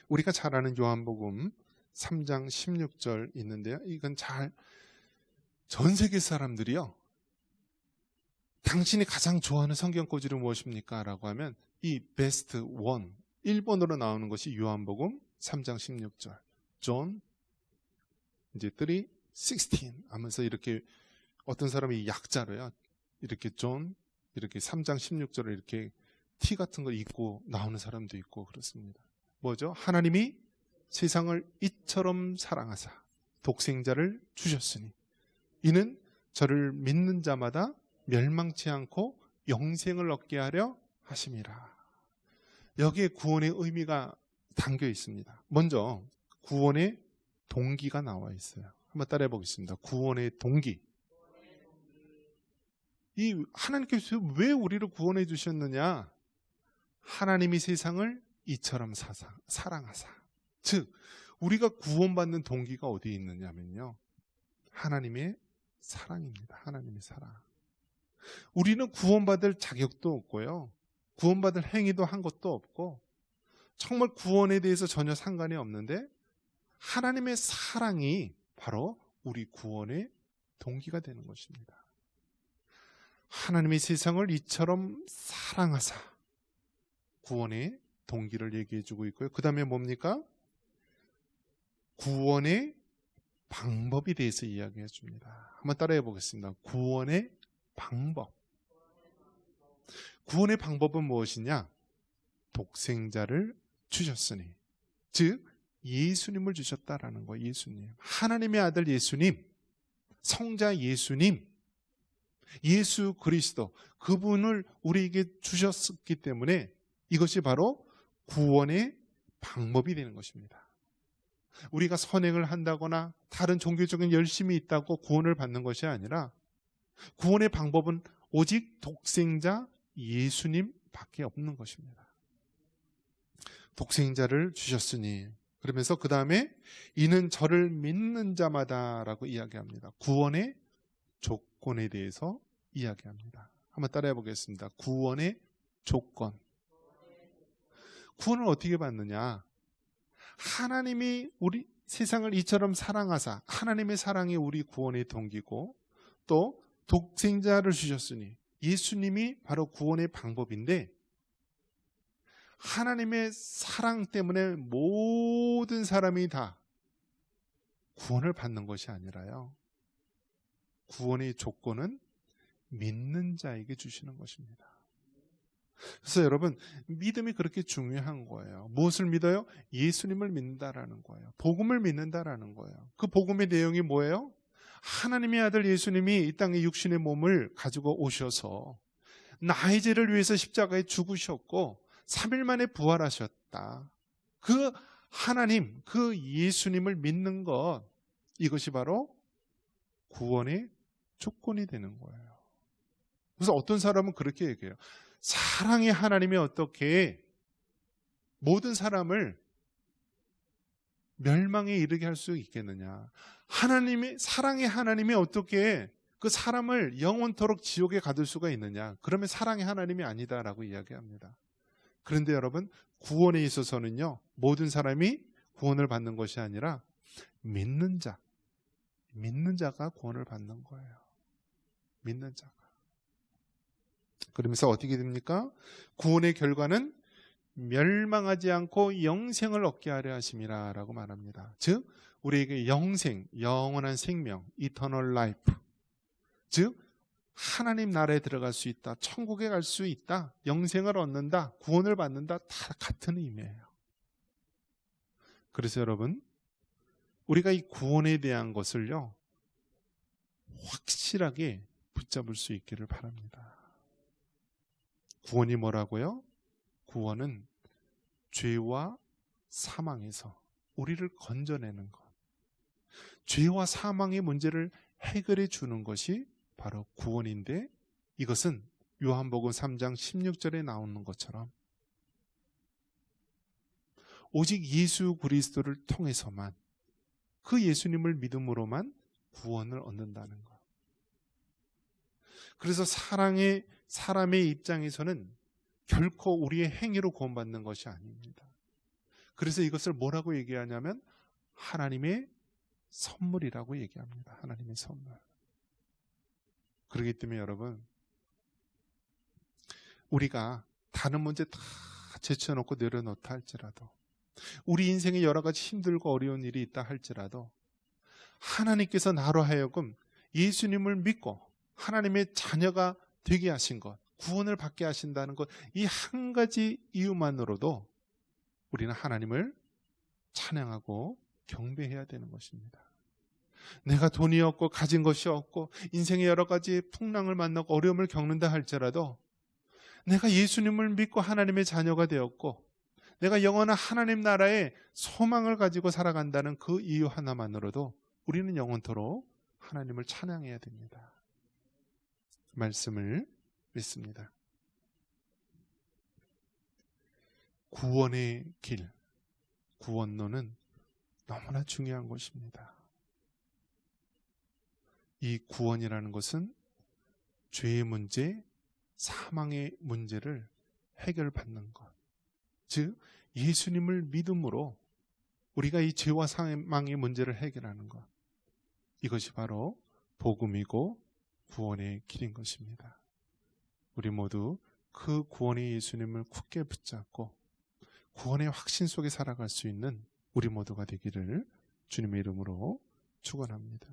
우리가 잘 아는 요한복음 3장 16절 있는데요. 이건 전 세계 사람들이요, 당신이 가장 좋아하는 성경 구절이 무엇입니까? 라고 하면 이 베스트 원 1번으로 나오는 것이 요한복음 3장 16절. 존 이제 3:16 하면서 이렇게 어떤 사람이 약자로요, 이렇게 존 이렇게 3장 16절을 이렇게 티 같은 걸 입고 나오는 사람도 있고 그렇습니다. 뭐죠? 하나님이 세상을 이처럼 사랑하사 독생자를 주셨으니 이는 저를 믿는 자마다 멸망치 않고 영생을 얻게 하려 하심이라. 여기에 구원의 의미가 담겨 있습니다. 먼저 구원의 동기가 나와 있어요. 한번 따라해 보겠습니다. 구원의 동기. 이 하나님께서 왜 우리를 구원해 주셨느냐? 하나님이 세상을 이처럼 사랑하사. 즉 우리가 구원받는 동기가 어디에 있느냐면요, 하나님의 사랑입니다. 하나님의 사랑. 우리는 구원받을 자격도 없고요, 구원받을 행위도 한 것도 없고, 정말 구원에 대해서 전혀 상관이 없는데 하나님의 사랑이 바로 우리 구원의 동기가 되는 것입니다. 하나님이 세상을 이처럼 사랑하사 구원의 동기를 얘기해 주고 있고요. 그 다음에 뭡니까? 구원의 방법에 대해서 이야기해 줍니다. 한번 따라해 보겠습니다. 구원의 방법. 구원의 방법은 무엇이냐? 독생자를 주셨으니, 즉 예수님을 주셨다라는 거예요. 예수님, 하나님의 아들 예수님, 성자 예수님, 예수 그리스도, 그분을 우리에게 주셨기 때문에 이것이 바로 구원의 방법이 되는 것입니다. 우리가 선행을 한다거나 다른 종교적인 열심이 있다고 구원을 받는 것이 아니라 구원의 방법은 오직 독생자 예수님 밖에 없는 것입니다. 독생자를 주셨으니, 그러면서 그 다음에 이는 저를 믿는 자마다 라고 이야기합니다. 구원의 조건에 대해서 이야기합니다. 한번 따라해 보겠습니다. 구원의 조건. 구원을 어떻게 받느냐? 하나님이 우리 세상을 이처럼 사랑하사, 하나님의 사랑이 우리 구원의 동기고, 또 독생자를 주셨으니 예수님이 바로 구원의 방법인데, 하나님의 사랑 때문에 모든 사람이 다 구원을 받는 것이 아니라요, 구원의 조건은 믿는 자에게 주시는 것입니다. 그래서 여러분, 믿음이 그렇게 중요한 거예요. 무엇을 믿어요? 예수님을 믿는다라는 거예요. 복음을 믿는다라는 거예요. 그 복음의 내용이 뭐예요? 하나님의 아들 예수님이 이 땅에 육신의 몸을 가지고 오셔서 나의 죄를 위해서 십자가에 죽으셨고 3일 만에 부활하셨다. 그 하나님, 그 예수님을 믿는 것, 이것이 바로 구원의 조건이 되는 거예요. 그래서 어떤 사람은 그렇게 얘기해요. 사랑의 하나님이 어떻게 모든 사람을 멸망에 이르게 할 수 있겠느냐? 사랑의 하나님이 어떻게 그 사람을 영원토록 지옥에 가둘 수가 있느냐? 그러면 사랑의 하나님이 아니다라고 이야기합니다. 그런데 여러분, 구원에 있어서는요, 모든 사람이 구원을 받는 것이 아니라 믿는 자가 구원을 받는 거예요. 믿는 자가. 그러면서 어떻게 됩니까? 구원의 결과는 멸망하지 않고 영생을 얻게 하려 하심이라 라고 말합니다. 즉 우리에게 영원한 생명, Eternal Life, 즉 하나님 나라에 들어갈 수 있다, 천국에 갈 수 있다, 영생을 얻는다, 구원을 받는다, 다 같은 의미예요. 그래서 여러분, 우리가 이 구원에 대한 것을요, 확실하게 붙잡을 수 있기를 바랍니다. 구원이 뭐라고요? 구원은 죄와 사망에서 우리를 건져내는 것, 죄와 사망의 문제를 해결해 주는 것이 바로 구원인데, 이것은 요한복음 3장 16절에 나오는 것처럼 오직 예수 그리스도를 통해서만, 그 예수님을 믿음으로만 구원을 얻는다는 것. 그래서 사람의 입장에서는 결코 우리의 행위로 구원받는 것이 아닙니다. 그래서 이것을 뭐라고 얘기하냐면 하나님의 선물이라고 얘기합니다. 하나님의 선물. 그렇기 때문에 여러분, 우리가 다른 문제 다 제쳐놓고 내려놓다 할지라도, 우리 인생에 여러 가지 힘들고 어려운 일이 있다 할지라도, 하나님께서 나로 하여금 예수님을 믿고 하나님의 자녀가 되게 하신 것, 구원을 받게 하신다는 것, 이 한 가지 이유만으로도 우리는 하나님을 찬양하고 경배해야 되는 것입니다. 내가 돈이 없고 가진 것이 없고 인생의 여러 가지 풍랑을 만나고 어려움을 겪는다 할지라도, 내가 예수님을 믿고 하나님의 자녀가 되었고 내가 영원한 하나님 나라의 소망을 가지고 살아간다는 그 이유 하나만으로도 우리는 영원토록 하나님을 찬양해야 됩니다. 말씀을 믿습니다. 구원의 길, 구원론은 너무나 중요한 것입니다. 이 구원이라는 것은 죄의 문제, 사망의 문제를 해결받는 것, 즉 예수님을 믿음으로 우리가 이 죄와 사망의 문제를 해결하는 것, 이것이 바로 복음이고 구원의 길인 것입니다. 우리 모두 그 구원의 예수님을 굳게 붙잡고 구원의 확신 속에 살아갈 수 있는 우리 모두가 되기를 주님의 이름으로 축원합니다.